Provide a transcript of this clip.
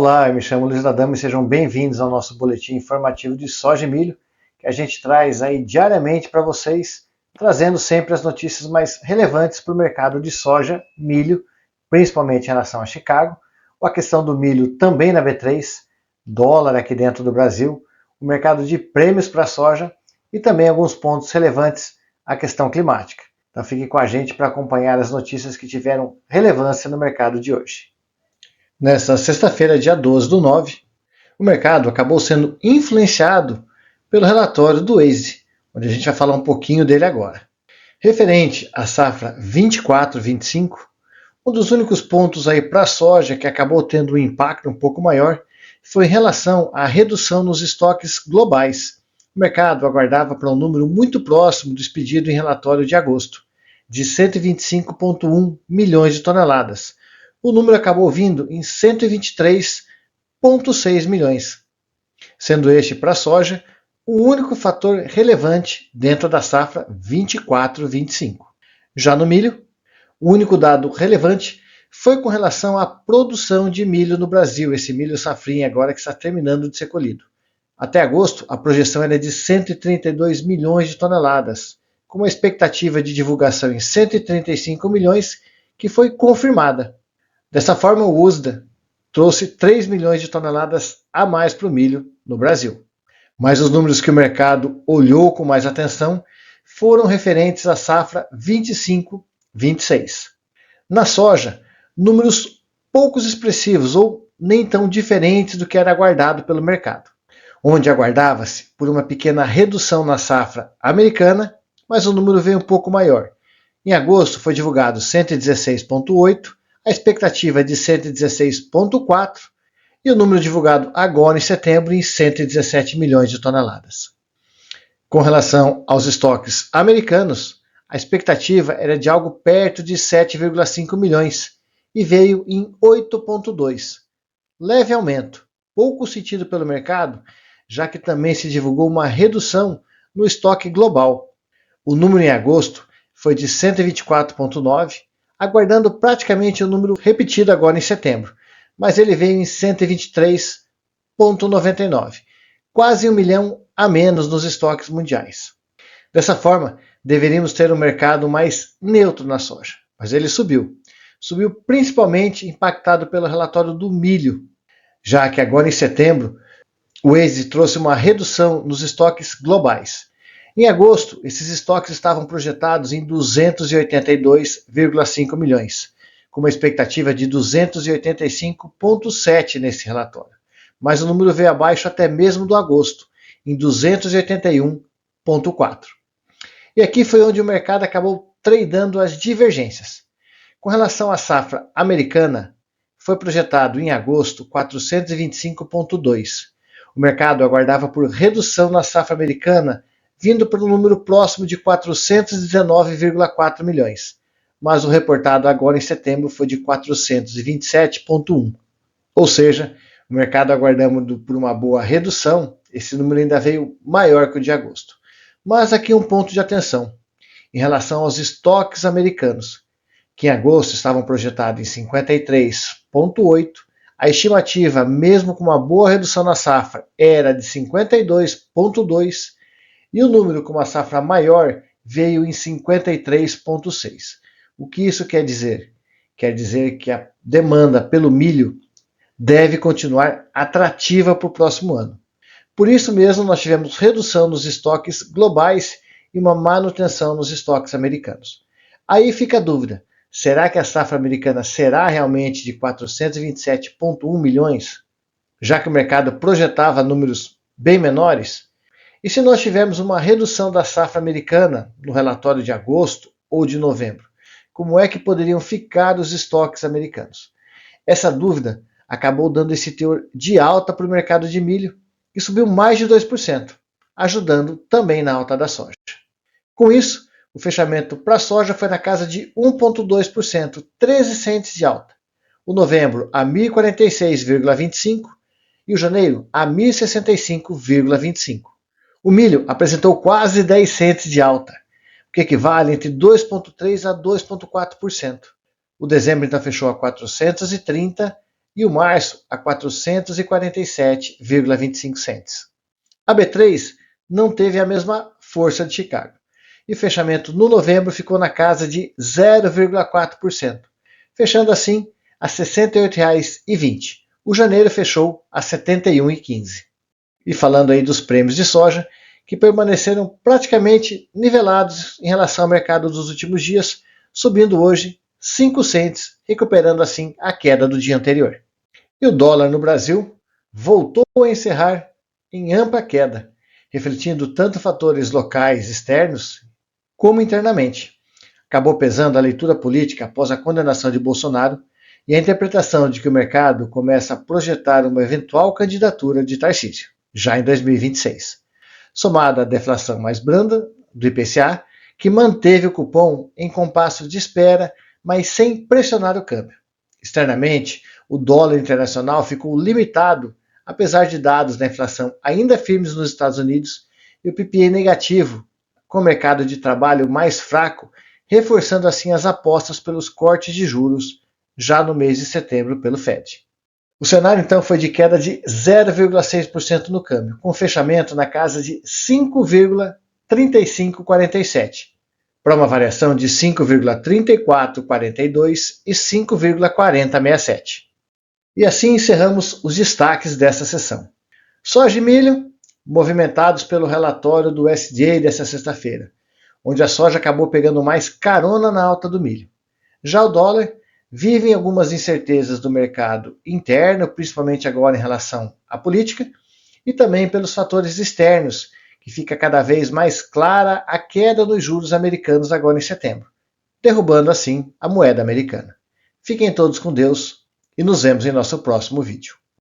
Olá, eu me chamo Luiz Adamo e sejam bem-vindos ao nosso boletim informativo de soja e milho, que a gente traz aí diariamente para vocês, trazendo sempre as notícias mais relevantes para o mercado de soja, milho, principalmente em relação a Chicago, a questão do milho também na B3, dólar aqui dentro do Brasil, o mercado de prêmios para a soja e também alguns pontos relevantes à questão climática. Então fique com a gente para acompanhar as notícias que tiveram relevância no mercado de hoje. Nesta sexta-feira, dia 12/9, o mercado acabou sendo influenciado pelo relatório do Waze, onde a gente vai falar um pouquinho dele agora. Referente à safra 24/25, um dos únicos pontos aí para a soja que acabou tendo um impacto um pouco maior foi em relação à redução nos estoques globais. O mercado aguardava para um número muito próximo do expedido em relatório de agosto, de 125,1 milhões de toneladas. O número acabou vindo em 123,6 milhões, sendo este para a soja o único fator relevante dentro da safra 24/25. Já no milho, o único dado relevante foi com relação à produção de milho no Brasil, esse milho safrinha agora que está terminando de ser colhido. Até agosto, a projeção era de 132 milhões de toneladas, com uma expectativa de divulgação em 135 milhões, que foi confirmada. Dessa forma, o USDA trouxe 3 milhões de toneladas a mais para o milho no Brasil. Mas os números que o mercado olhou com mais atenção foram referentes à safra 25/26. Na soja, números poucos expressivos ou nem tão diferentes do que era aguardado pelo mercado, onde aguardava-se por uma pequena redução na safra americana, mas o número veio um pouco maior. Em agosto foi divulgado 116,8, a expectativa é de 116,4 e o número divulgado agora em setembro em 117 milhões de toneladas. Com relação aos estoques americanos, a expectativa era de algo perto de 7,5 milhões e veio em 8,2. Leve aumento, pouco sentido pelo mercado, já que também se divulgou uma redução no estoque global. O número em agosto foi de 124,9, aguardando praticamente o número repetido agora em setembro, mas ele veio em 123,99, quase 1 milhão a menos nos estoques mundiais. Dessa forma, deveríamos ter um mercado mais neutro na soja, mas ele subiu. Subiu principalmente impactado pelo relatório do milho, já que agora em setembro o Waze trouxe uma redução nos estoques globais. Em agosto, esses estoques estavam projetados em 282,5 milhões, com uma expectativa de 285,7 nesse relatório. Mas o número veio abaixo até mesmo do agosto, em 281,4. E aqui foi onde o mercado acabou tradando as divergências. Com relação à safra americana, foi projetado em agosto 425,2. O mercado aguardava por redução na safra americana, vindo para um número próximo de 419,4 milhões, mas o reportado agora em setembro foi de 427,1. Ou seja, o mercado aguardando por uma boa redução, esse número ainda veio maior que o de agosto. Mas aqui um ponto de atenção, em relação aos estoques americanos, que em agosto estavam projetados em 53,8, a estimativa, mesmo com uma boa redução na safra, era de 52,2, e o número com uma safra maior veio em 53,6. O que isso quer dizer? Quer dizer que a demanda pelo milho deve continuar atrativa para o próximo ano. Por isso mesmo, nós tivemos redução nos estoques globais e uma manutenção nos estoques americanos. Aí fica a dúvida, será que a safra americana será realmente de 427,1 milhões, já que o mercado projetava números bem menores? E se nós tivermos uma redução da safra americana no relatório de agosto ou de novembro, como é que poderiam ficar os estoques americanos? Essa dúvida acabou dando esse teor de alta para o mercado de milho, que subiu mais de 2%, ajudando também na alta da soja. Com isso, o fechamento para a soja foi na casa de 1,2%, 13 centes de alta. O novembro a 1.046,25 e o janeiro a 1.065,25. O milho apresentou quase 10 centes de alta, o que equivale entre 2,3% a 2,4%. O dezembro então fechou a 430 e o março a 447,25 cents. A B3 não teve a mesma força de Chicago, e o fechamento no novembro ficou na casa de 0,4%, fechando assim a R$ 68,20. O janeiro fechou a R$ 71,15. E falando aí dos prêmios de soja, que permaneceram praticamente nivelados em relação ao mercado dos últimos dias, subindo hoje 5 cents, recuperando assim a queda do dia anterior. E o dólar no Brasil voltou a encerrar em ampla queda, refletindo tanto fatores locais externos como internamente. Acabou pesando a leitura política após a condenação de Bolsonaro e a interpretação de que o mercado começa a projetar uma eventual candidatura de Tarcísio, já em 2026. Somada à deflação mais branda do IPCA, que manteve o cupom em compasso de espera, mas sem pressionar o câmbio. Externamente, o dólar internacional ficou limitado, apesar de dados da inflação ainda firmes nos Estados Unidos e o PPI negativo, com o mercado de trabalho mais fraco, reforçando assim as apostas pelos cortes de juros já no mês de setembro pelo Fed. O cenário então foi de queda de 0,6% no câmbio, com fechamento na casa de 5,3547, para uma variação de 5,3442 e 5,4067. E assim encerramos os destaques dessa sessão. Soja e milho, movimentados pelo relatório do USDA dessa sexta-feira, onde a soja acabou pegando mais carona na alta do milho. Já o dólar vive algumas incertezas do mercado interno, principalmente agora em relação à política, e também pelos fatores externos, que fica cada vez mais clara a queda dos juros americanos agora em setembro, derrubando assim a moeda americana. Fiquem todos com Deus e nos vemos em nosso próximo vídeo.